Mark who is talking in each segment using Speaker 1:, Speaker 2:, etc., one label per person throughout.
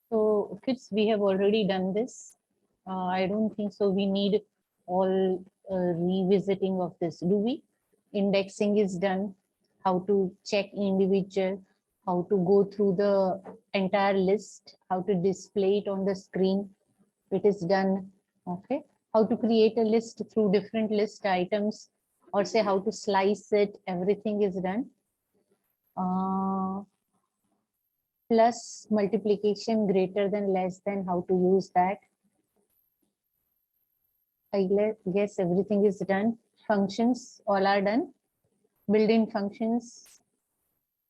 Speaker 1: So kids, we have already done this. I don't think so. We need all revisiting of this. Do we? Indexing is done. How to check individual, how to go through the entire list, how to display it on the screen. It is done. Okay. How to create a list through different list items, or say how to slice it. Everything is done. Plus multiplication greater than less than, how to use that. I guess everything is done. Functions all are done. Built-in functions,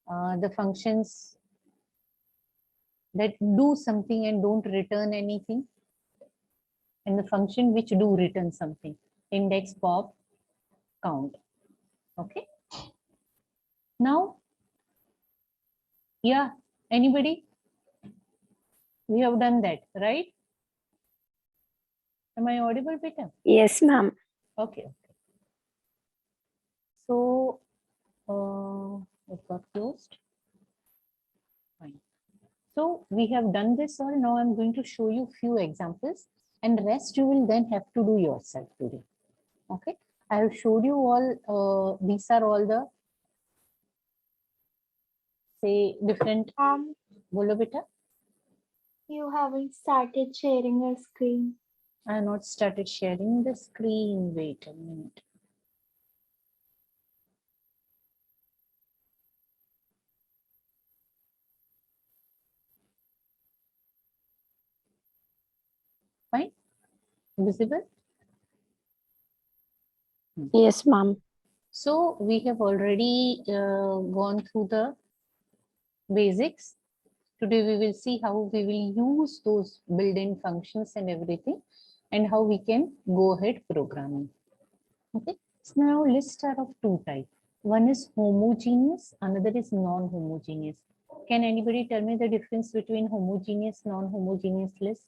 Speaker 1: the functions that do something and don't return anything, and the function which do return something. Index, pop, count. Okay. Now, yeah, anybody? We have done that, right? Am I audible, Peter?
Speaker 2: Yes, ma'am.
Speaker 1: Okay. So, it got closed. Fine. So we have done this all. Now I'm going to show you few examples, and rest you will then have to do yourself today. Okay. I have showed you all. These are all the, say, different. Bolo beta.
Speaker 3: You haven't started sharing your screen.
Speaker 1: I have not started sharing the screen. Wait a minute. Fine. Visible?
Speaker 2: Yes, ma'am.
Speaker 1: So we have already gone through the basics. Today we will see how we will use those built-in functions and everything, and how we can go ahead programming. Okay. So now lists are of two types. One is homogeneous, another is non-homogeneous. Can anybody tell me the difference between homogeneous, non-homogeneous list?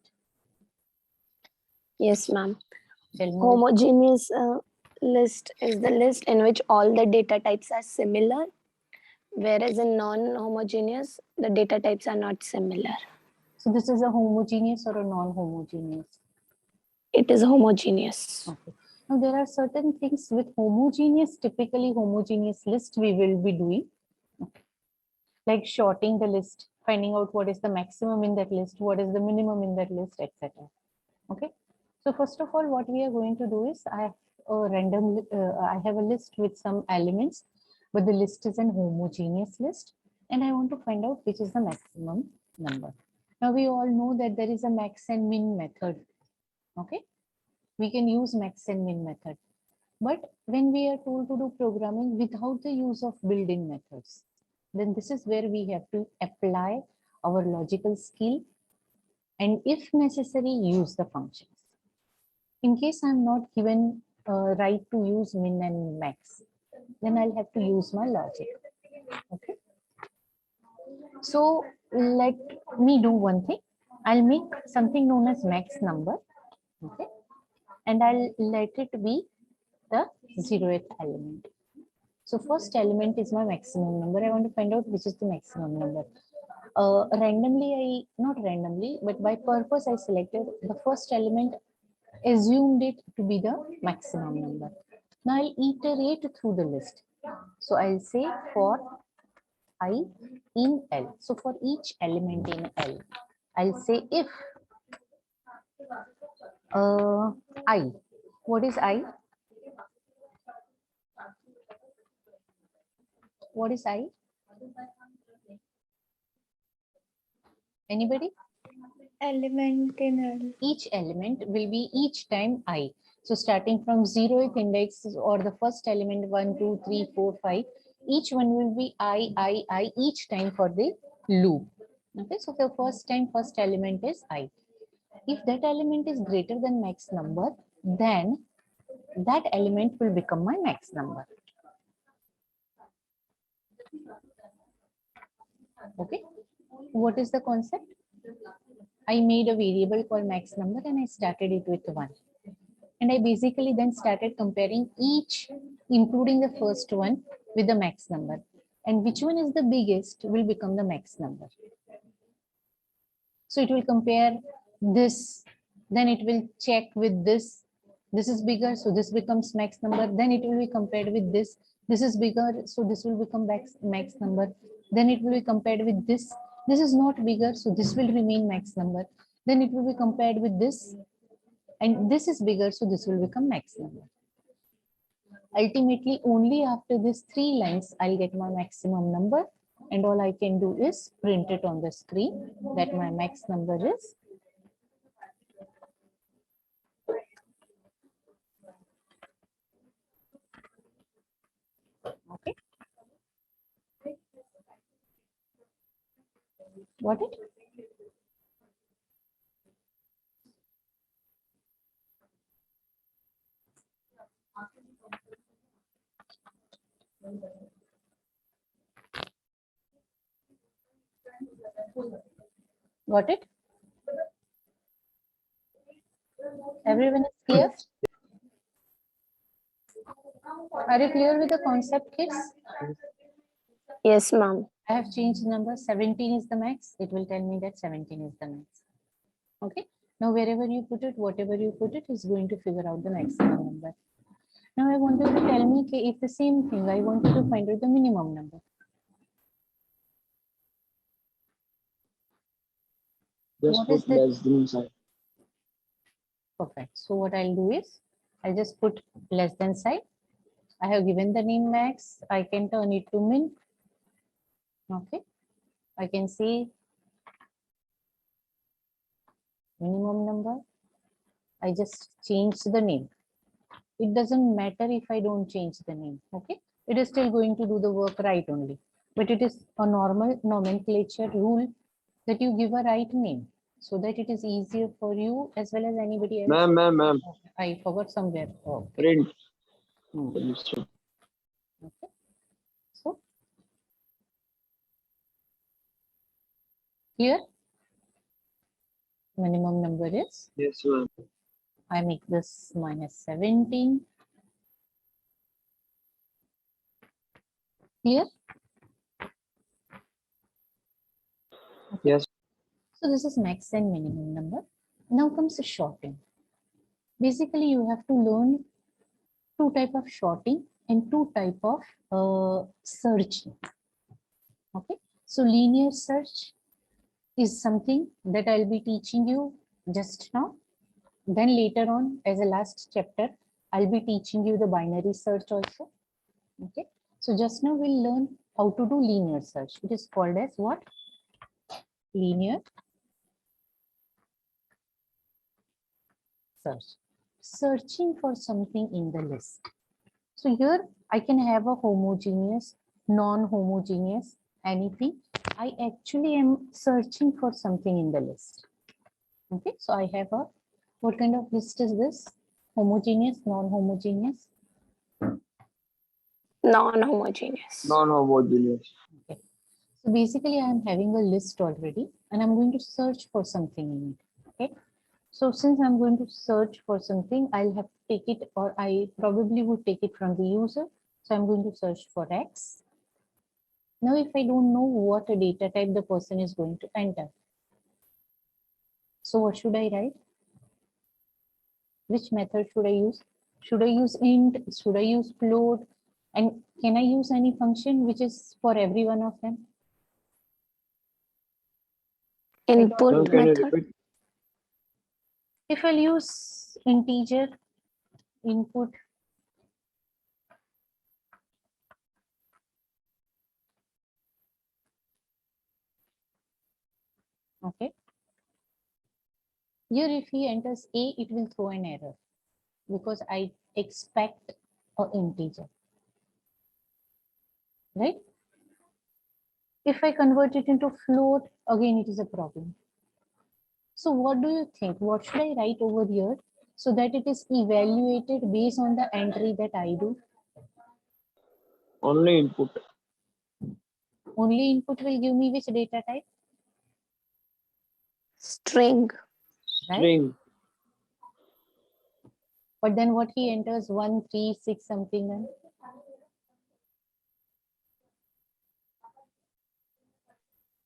Speaker 2: Yes, ma'am.
Speaker 1: Tell me.
Speaker 2: Homogeneous list is the list in which all the data types are similar, whereas in non-homogeneous, the data types are not similar.
Speaker 1: So this is a homogeneous or a non-homogeneous?
Speaker 2: It is homogeneous.
Speaker 1: Okay. Now there are certain things with homogeneous, typically homogeneous list we will be doing. Okay. Like sorting the list, finding out what is the maximum in that list, what is the minimum in that list, etc. Okay. So first of all, what we are going to do is I have a list with some elements, but the list is an homogeneous list, and I want to find out which is the maximum number. Now we all know that there is a max and min method. Okay. We can use max and min method. But when we are told to do programming without the use of built-in methods, then this is where we have to apply our logical skill, and if necessary, use the functions. In case I'm not given right to use min and max, then I'll have to use my logic. Okay. So let me do one thing. I'll make something known as max number. Okay. And I'll let it be the 0th element. So first element is my maximum number. I want to find out which is the maximum number. Not randomly, but by purpose, I selected the first element, assumed it to be the maximum number. Now I'll iterate through the list. So I'll say for I in L. So for each element in L, I'll say if I. What is I? What is I? Anybody?
Speaker 3: Element in L.
Speaker 1: Each element will be each time I. So starting from 0th index or the first element 1, 2, 3, 4, 5, each one will be I each time for the loop. Okay, so the first element is I. If that element is greater than max number, then that element will become my max number. Okay, what is the concept? I made a variable called max number and I started it with 1. And I basically then started comparing each, including the first one, with the max number. And which one is the biggest will become the max number. So it will compare this, then it will check with this. This is bigger, so this becomes max number. Then it will be compared with this. This is bigger, so this will become max number. Then it will be compared with this. This is not bigger, so this will remain max number. Then it will be compared with this, and this is bigger, so this will become max number. Ultimately, only after these 3 lines, I'll get my maximum number, and all I can do is print it on the screen that my max number is. Okay. Got it? Got it? Everyone is clear? Are you clear with the concept, kids?
Speaker 2: Yes, ma'am.
Speaker 1: I have changed the number. 17 is the max. It will tell me that 17 is the max. Okay. Now, wherever you put it, whatever you put it is going to figure out the maximum number. Now, I want you to tell me if the same thing, I want you to find out the minimum number.
Speaker 4: Just
Speaker 1: What is
Speaker 4: put
Speaker 1: the-
Speaker 4: less than inside.
Speaker 1: Perfect. So what I'll do is, I'll just put less than sign. I have given the name max. I can turn it to min. Okay. I can see minimum number. I just change the name. It doesn't matter if I don't change the name. Okay. It is still going to do the work right only. But it is a normal nomenclature rule that you give a right name so that it is easier for you as well as anybody else.
Speaker 4: Ma'am.
Speaker 1: I forgot somewhere. Oh,
Speaker 4: Print.
Speaker 1: okay. So here minimum number is,
Speaker 4: Yes, ma'am.
Speaker 1: I make this minus 17. Clear?
Speaker 4: Yes.
Speaker 1: So this is max and minimum number. Now comes the sorting. Basically, you have to learn 2 type of sorting and 2 type of searching. Okay. So linear search is something that I'll be teaching you just now. Then later on, as a last chapter, I'll be teaching you the binary search also. Okay. So just now we'll learn how to do linear search. It is called as what? Linear search. Searching for something in the list. So here I can have a homogeneous, non-homogeneous, anything. I actually am searching for something in the list. Okay, so I have a, what kind of list is this? Homogeneous, non-homogeneous?
Speaker 2: Non-homogeneous.
Speaker 4: Non-homogeneous.
Speaker 1: Okay. So basically I am having a list already and I'm going to search for something in it. Okay. So since I'm going to search for something, I'll have to take it, or I probably would take it from the user. So I'm going to search for X. Now, if I don't know what a data type the person is going to enter, so what should I write? Which method should I use? Should I use int? Should I use float? And can I use any function which is for every one of them?
Speaker 2: Input
Speaker 4: Ma'am, can you
Speaker 2: method.
Speaker 4: repeat?
Speaker 1: If I'll use integer input, okay. Here, if he enters A, it will throw an error because I expect an integer, right? If I convert it into float, again, it is a problem. So what do you think? What should I write over here so that it is evaluated based on the entry that I do?
Speaker 4: Only input.
Speaker 1: Only input will give me which data type,
Speaker 2: String.
Speaker 1: right?
Speaker 4: String.
Speaker 1: But then what he enters 1, 3, 6 something then?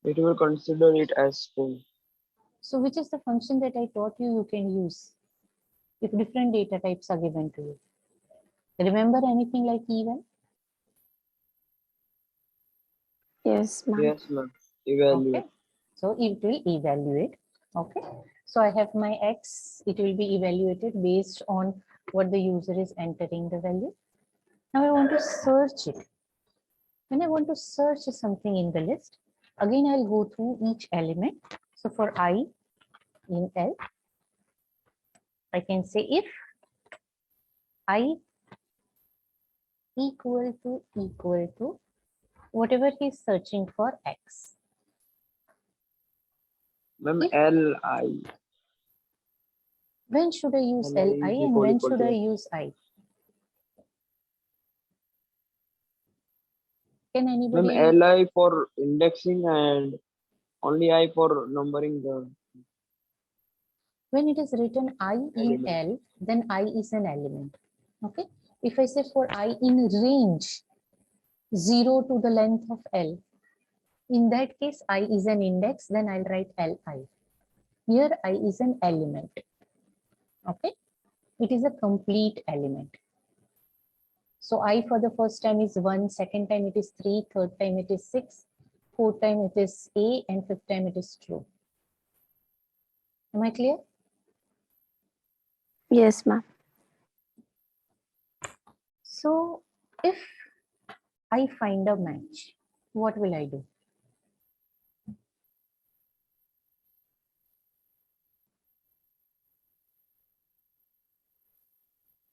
Speaker 4: It will consider it as string.
Speaker 1: So which is the function that I taught you can use if different data types are given to you? Remember anything like eval?
Speaker 2: Yes, ma'am.
Speaker 4: Yes, ma'am. Evaluate.
Speaker 1: Okay. So it will evaluate. Okay. So I have my X, it will be evaluated based on what the user is entering the value. Now I want to search it. When I want to search something in the list, again I'll go through each element. So for I in L, I can say if I equal to whatever he's searching for X.
Speaker 4: Ma'am,
Speaker 1: If-
Speaker 4: Li.
Speaker 1: When should I use
Speaker 4: Li
Speaker 1: Li
Speaker 4: is
Speaker 1: and
Speaker 4: equal
Speaker 1: when
Speaker 4: equal
Speaker 1: should
Speaker 4: to
Speaker 1: I
Speaker 4: X.
Speaker 1: use I? Can
Speaker 4: Ma'am,
Speaker 1: anybody?
Speaker 4: Li for indexing and only I for numbering the
Speaker 1: When it is written I in
Speaker 4: element.
Speaker 1: L, then I is an element. Okay. If I say for I in range 0 to the length of L, in that case I is an index, then I'll write Li. Here I is an element. Okay. It is a complete element. So I for the first time is 1, second time it is 3, third time it is 6, fourth time it is A, and fifth time it is true. Am I clear?
Speaker 2: Yes, ma'am.
Speaker 1: So if I find a match, what will I do?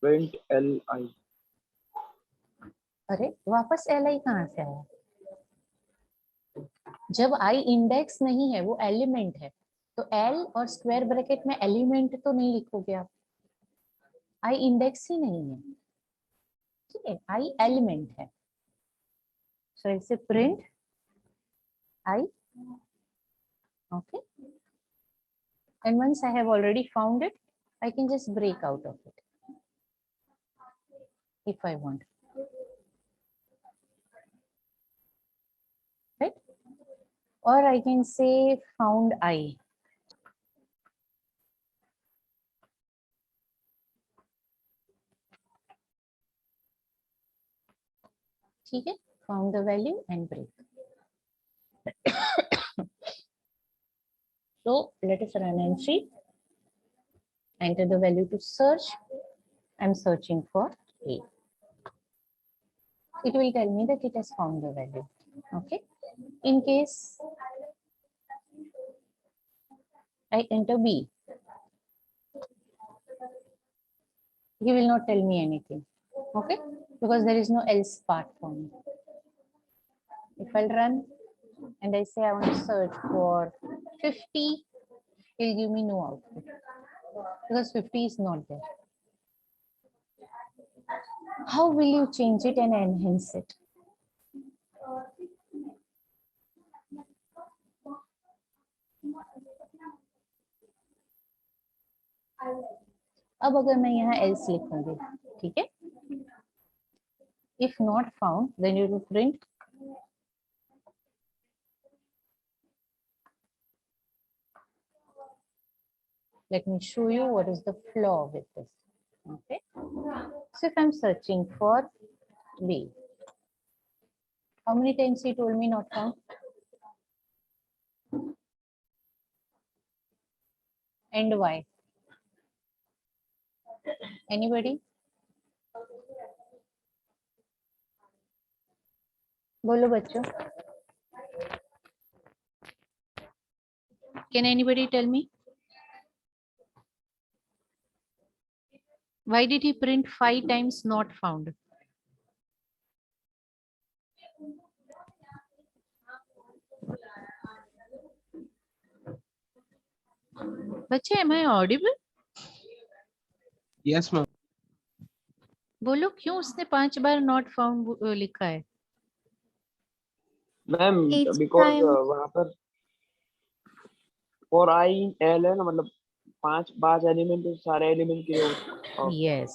Speaker 4: Print Li.
Speaker 1: अरे वापस Li कहाँ से आया? जब I index नहीं है, वो element है, तो L और स्क्वायर ब्रैकेट में एलिमेंट तो नहीं लिखोगे आप, I इंडेक्स ही नहीं है, ठीक है, I एलिमेंट है. So ऐसे print I, okay, and once I have already found it, I can just break out of it if I want, right? Or I can say found I. ठीक है, found the value and break. So let us run and see. Enter the value to search. I'm searching for A. It will tell me that it has found the value. Okay. In case I enter B, he will not tell me anything. Okay. Because there is no else part for me. If I'll run and I say I want to search for 50, he'll give me no output because 50 is not there. How will you change it and enhance it? अब अगर मैं यहाँ else लिखूंगी, ठीक है? If not found, then you will print let me show you what is the flaw with this. Okay. So if I'm searching for B, how many times he told me not found? And why? Anybody? बोलो बच्चों. Can anybody tell me? Why did he print 5 times not found? बच्चे, am I audible?
Speaker 5: Yes, ma'am.
Speaker 1: बोलो क्यों उसने 5 बार not found लिखा है?
Speaker 4: Ma'am
Speaker 2: Each
Speaker 4: because
Speaker 2: time.
Speaker 4: वहाँ पर और आई एल है ना, मतलब पांच एलिमेंट सारे एलिमेंट के
Speaker 1: Yes.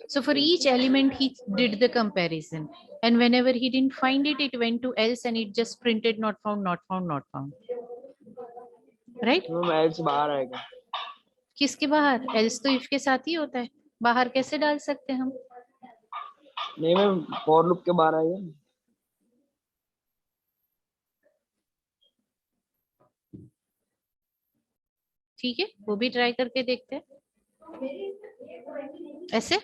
Speaker 1: So for each element he did the comparison, and whenever he didn't find it, it went to else and it just printed not found, not found, not found. Right?
Speaker 4: Ma'am else बाहर आएगा।
Speaker 1: किसके बाहर? Else तो if के साथ ही होता है, बाहर कैसे डाल सकते हैं हम?
Speaker 4: नहीं मैम, फॉर लूप के बाहर आएगा।
Speaker 1: ठीक है, वो भी ट्राई करके देखते हैं। ऐसे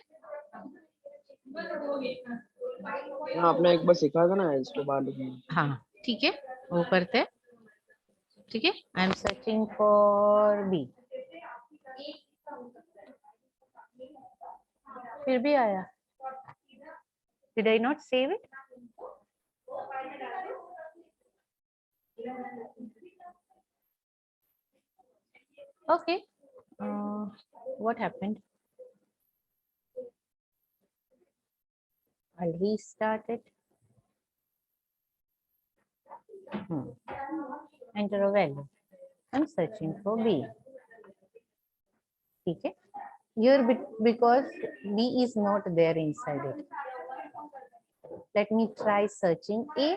Speaker 4: हाँ, आपने एक बार सिखा था ना एल्स के बाहर लिखना।
Speaker 1: हाँ ठीक है, वो करते हैं। ठीक है, I am searching for B, फिर भी आया। Did I not save it? Okay, what happened? I'll restart it. Enter a value. I'm searching for B. ठीक है, here because B is not there inside it. Let me try searching A.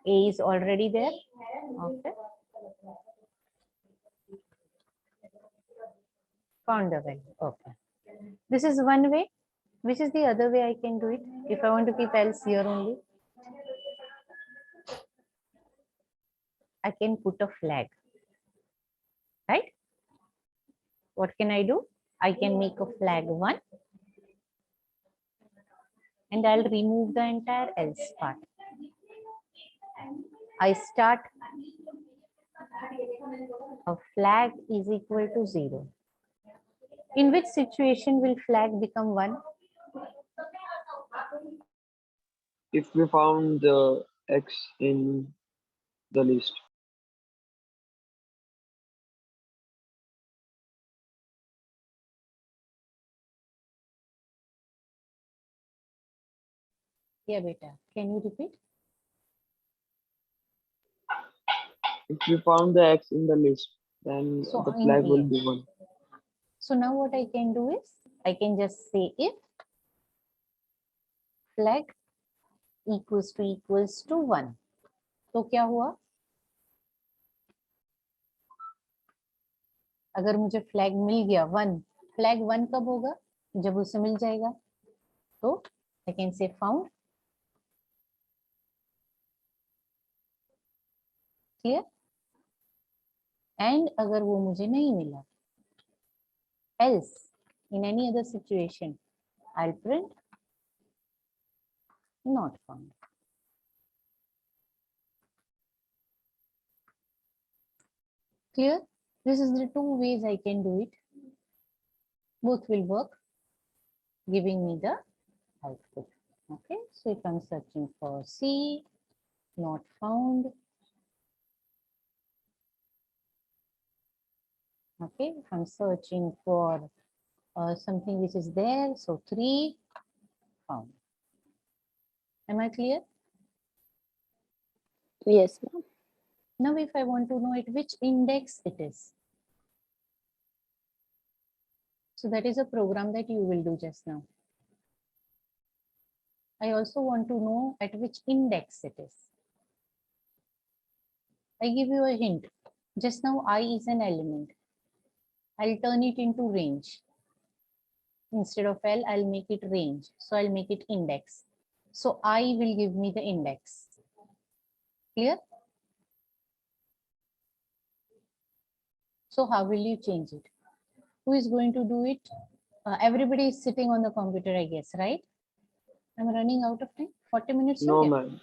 Speaker 1: A is already there. Okay. Found the value. Okay. This is one way. Which is the other way I can do it? If I want to keep else here only, I can put a flag. Right? What can I do? I can make a flag 1 and I'll remove the entire else part. I start a flag is equal to 0. In which situation will flag become 1?
Speaker 4: If we found the x in the list.
Speaker 1: Yeah, beta. Can you repeat?
Speaker 4: If we found the x in the list, then
Speaker 1: So
Speaker 4: the
Speaker 1: in
Speaker 4: flag will
Speaker 1: A.
Speaker 4: be 1.
Speaker 1: So now what I can do is I can just say if flag equals to 1. तो क्या हुआ? अगर मुझे flag मिल गया 1, flag 1 कब होगा? जब उसे मिल जाएगा। तो I can say found. Clear? And अगर वो मुझे नहीं मिला, else in any other situation I'll print not found. Clear? This is the two ways I can do it. Both will work, giving me the output. Okay, so if I'm searching for C, not found. Okay, if I'm searching for something which is there, so 3, found. Am I clear?
Speaker 2: Yes, ma'am.
Speaker 1: Now if I want to know at which index it is, so that is a program that you will do just now. I also want to know at which index it is. I give you a hint. Just now I is an element. I'll turn it into range. Instead of L, I'll make it range. So I'll make it index. So I will give me the index. Clear? So how will you change it? Who is going to do it? Everybody is sitting on the computer, I guess, right? I'm running out of time. 40 minutes.
Speaker 4: No, ma'am.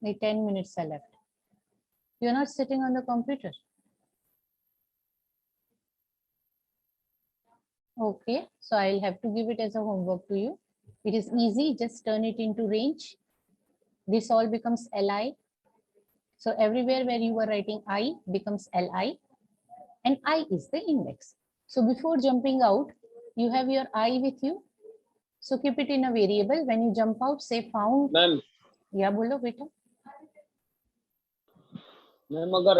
Speaker 1: 10 minutes are left. You're not sitting on the computer. Okay, so I'll have to give it as a homework to you. It is easy, just turn it into range. This all becomes Li. So everywhere where you were writing I becomes Li, and I is the index. So before jumping out, you have your I with you. So keep it in a variable. When you jump out, say found.
Speaker 4: Ma'am,
Speaker 1: Yeah, bolo beta.
Speaker 4: Ma'am अगर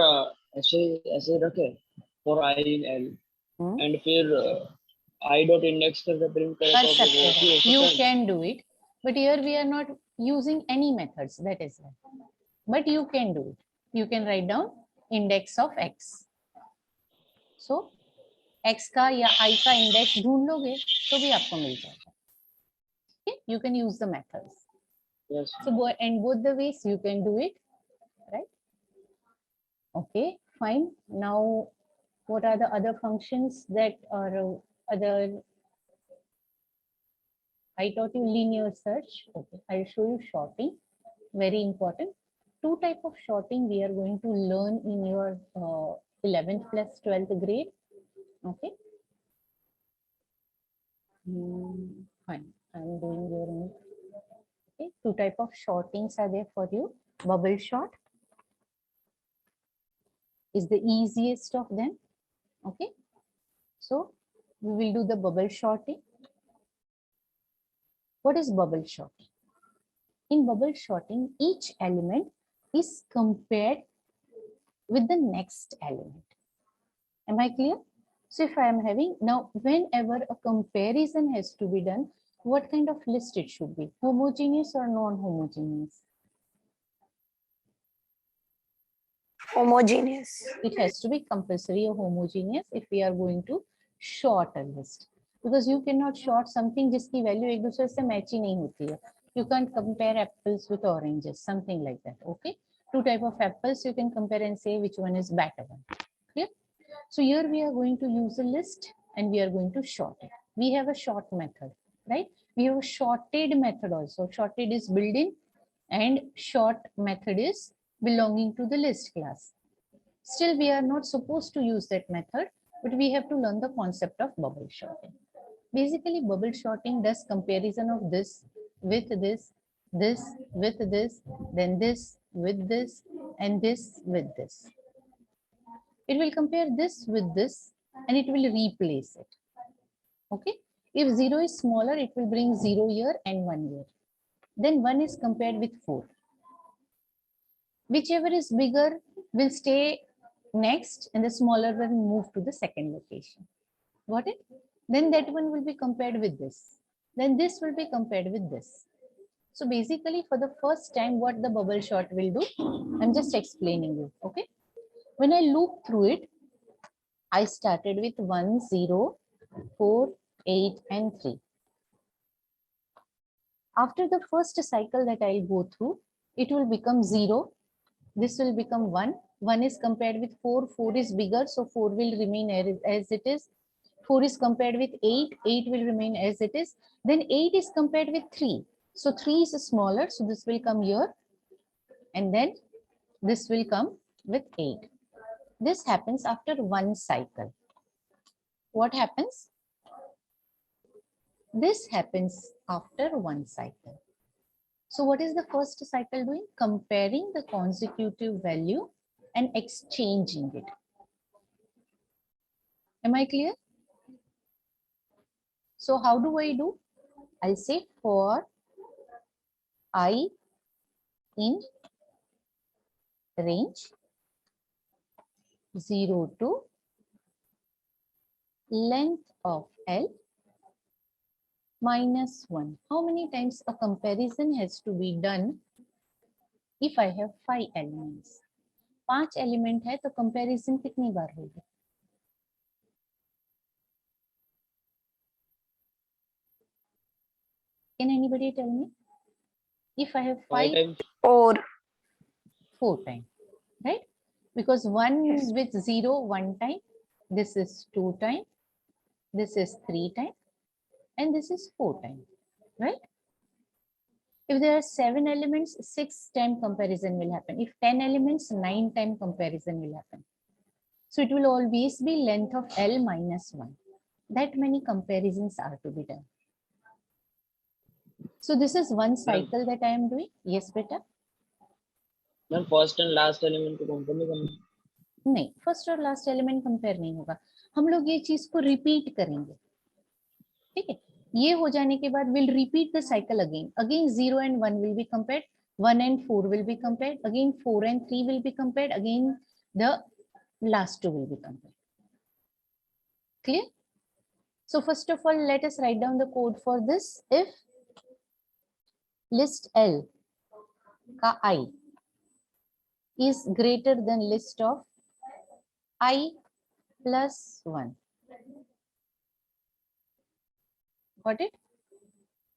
Speaker 4: ऐसे ऐसे रखे for I in L and फिर I dot index करके print करें
Speaker 1: कर
Speaker 4: तो
Speaker 1: सकते
Speaker 4: वो
Speaker 1: हैं.
Speaker 4: भी हो
Speaker 1: You
Speaker 4: सकता है?
Speaker 1: can do it, but here we are not using any methods. That is why. But you can do it. You can write down index of x. So x का या i का इंडेक्स ढूंढ लोगे तो भी आपको मिल जाएगा. Okay? You can use the methods.
Speaker 4: Yes.
Speaker 1: So and both the ways you can do it, right? Okay, fine. Now, what are the other functions that are other? I taught you linear search. Okay, I'll show you sorting. Very important. Two type of sorting we are going to learn in your 11th plus 12th grade. Okay. Fine. I'm doing your own. Okay. Two type of sortings are there for you. Bubble sort is the easiest of them. Okay. So we will do the bubble sorting. What is bubble sorting? In bubble sorting, each element is compared with the next element. Am I clear? So if I am having now, whenever a comparison has to be done, what kind of list it should be? Homogeneous or non-homogeneous?
Speaker 2: Homogeneous.
Speaker 1: It has to be compulsory or homogeneous if we are going to sort a list. Because you cannot sort something जिसकी value एक दूसरे से match ही नहीं होती है. You can't compare apples with oranges, something like that. Okay. Two type of apples you can compare and say which one is better one. Clear? So here we are going to use a list and we are going to sort it. We have a sort method, right? We have a sorted method also. Sorted is built-in and sort method is belonging to the list class. Still, we are not supposed to use that method, but we have to learn the concept of bubble sorting. Basically, bubble sorting does comparison of this with this, this with this, then this with this, and this with this. It will compare this with this and it will replace it. Okay. If 0 is smaller, it will bring 0 here and 1 here. Then 1 is compared with 4. Whichever is bigger will stay next and the smaller will move to the second location. Got it? Then that one will be compared with this. Then this will be compared with this. So basically for the first time what the bubble sort will do, I'm just explaining you. Okay. When I loop through it, I started with 1, 0, 4, 8 and 3. After the first cycle that I'll go through, it will become 0. This will become 1. 1 is compared with 4. 4 is bigger, so 4 will remain as it is. 4 is compared with 8. 8 will remain as it is. Then 8 is compared with 3. So 3 is smaller, so this will come here. And then this will come with 8. This happens after one cycle. What happens? This happens after one cycle. So what is the first cycle doing? Comparing the consecutive value and exchanging it. Am I clear? So how do I do? I'll say for I in range 0 to length of L minus 1. How many times a comparison has to be done if I have 5 elements? 5 element है तो comparison कितनी बार होगी? Can anybody tell me? If I have 5,
Speaker 2: 4.
Speaker 1: 4 times, right? Because 1 is with 0 1 time, this is 2 times, this is 3 times, and this is 4 times, right? If there are 7 elements, 6 time comparison will happen. If 10 elements, 9 time comparison will happen. So it will always be length of L minus 1. That many comparisons are to be done. So this is one cycle that I am doing. Yes, beta?
Speaker 4: Ma'am first and last element को compare नहीं करना?
Speaker 1: नहीं, first और last element compare नहीं होगा. हम लोग ये चीज को रिपीट करेंगे. ठीक है, ये हो जाने के बाद will repeat the cycle again. 0 and 1 will be compared, 1 and 4 will be compared, again 4 and 3 will be compared, again the last two will be compared. Clear? So first of all, let us write down the code for this. If list L ka I is greater than list of I plus 1. Got it?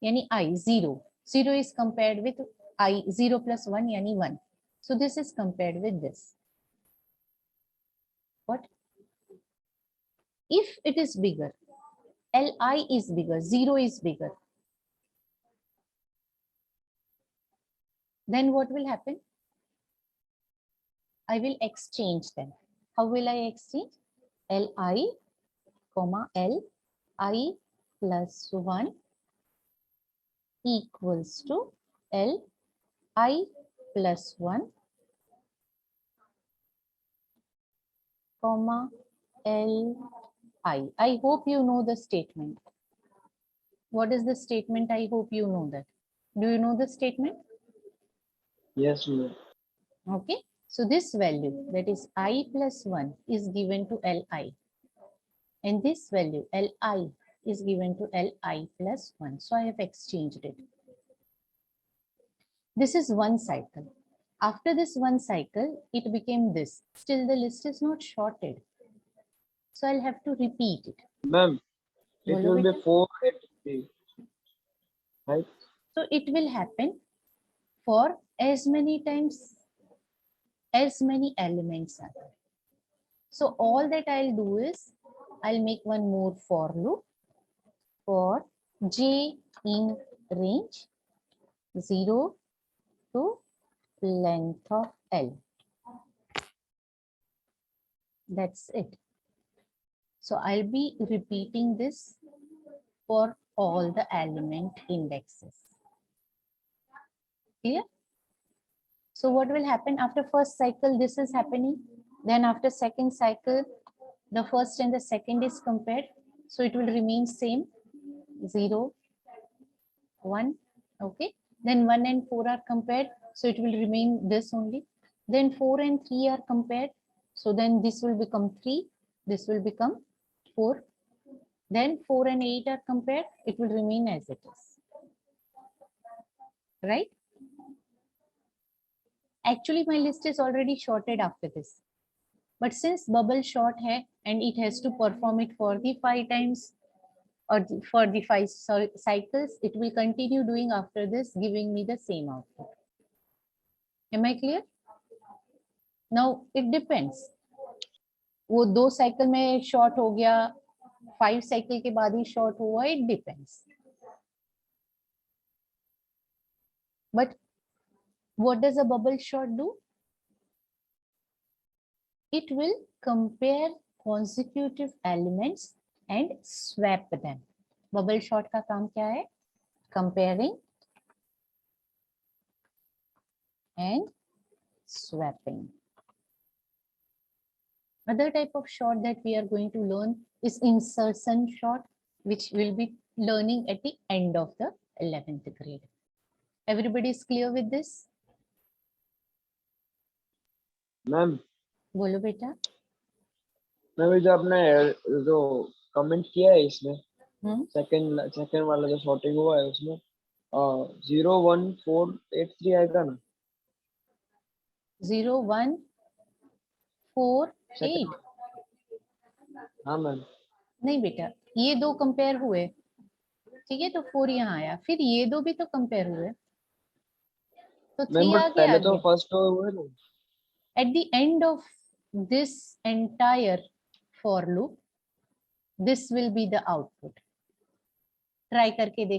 Speaker 1: Yani I 0. 0 is compared with I 0 plus 1 yani 1. So this is compared with this. What? If it is bigger, Li is bigger, 0 is bigger, then what will happen? I will exchange them. How will I exchange? Li, comma L, I plus 1 equals to L, I plus 1, comma L, I. I hope you know the statement. What is the statement? I hope you know that. Do you know the statement?
Speaker 4: Yes, ma'am.
Speaker 1: Okay. So this value, that is I plus 1, is given to Li. And this value, Li, is given to Li plus 1. So I have exchanged it. This is one cycle. After this one cycle, it became this. Still the list is not sorted. So I'll have to repeat it.
Speaker 4: Ma'am, it
Speaker 1: Bolo
Speaker 4: will be
Speaker 1: beta.
Speaker 4: 483, right?
Speaker 1: So it will happen for as many times as many elements are there. So all that I'll do is I'll make one more for loop for j in range 0 to length of L. That's it. So I'll be repeating this for all the element indexes. Clear? So what will happen after first cycle? This is happening. Then after second cycle, the first and the second is compared. So it will remain same. 0, 1. Okay. Then 1 and 4 are compared. So it will remain this only. Then 4 and 3 are compared. So then this will become 3. This will become 4. Then 4 and 8 are compared. It will remain as it is. Right? Actually, my list is already sorted after this. But since bubble short hai and it has to perform it for the 5 times or for the 5 cycles, it will continue doing after this, giving me the same output. Am I clear? Now it depends. वो 2 cycle में short हो गया, 5 cycle के बाद ही short हुआ, it depends. But what does a bubble short do? It will compare consecutive elements and swap them. Bubble short का काम क्या है? Comparing and swapping. Other type of short that we are going to learn is insertion short, which we'll be learning at the end of the 11th grade. Everybody is clear with this?
Speaker 4: Ma'am
Speaker 1: बोलो बेटा.
Speaker 4: Ma'am ये जो आपने जो comment किया है इसमें second वाला जो सॉर्टिंग हुआ है उसमें 01483 आएगा ना?
Speaker 1: 0148.
Speaker 4: हाँ मैम.
Speaker 1: नहीं बेटा, ये 2 कंपेयर हुए, ठीक है, तो 4 यहाँ आया, फिर ये 2 भी तो कंपेयर हुए, तो 3
Speaker 4: बट
Speaker 1: आगे
Speaker 4: पहले
Speaker 1: आ
Speaker 4: तो
Speaker 1: गया.
Speaker 4: फर्स्ट हुए ना.
Speaker 1: At the end of this entire for loop, this will be the output. Try करके देख.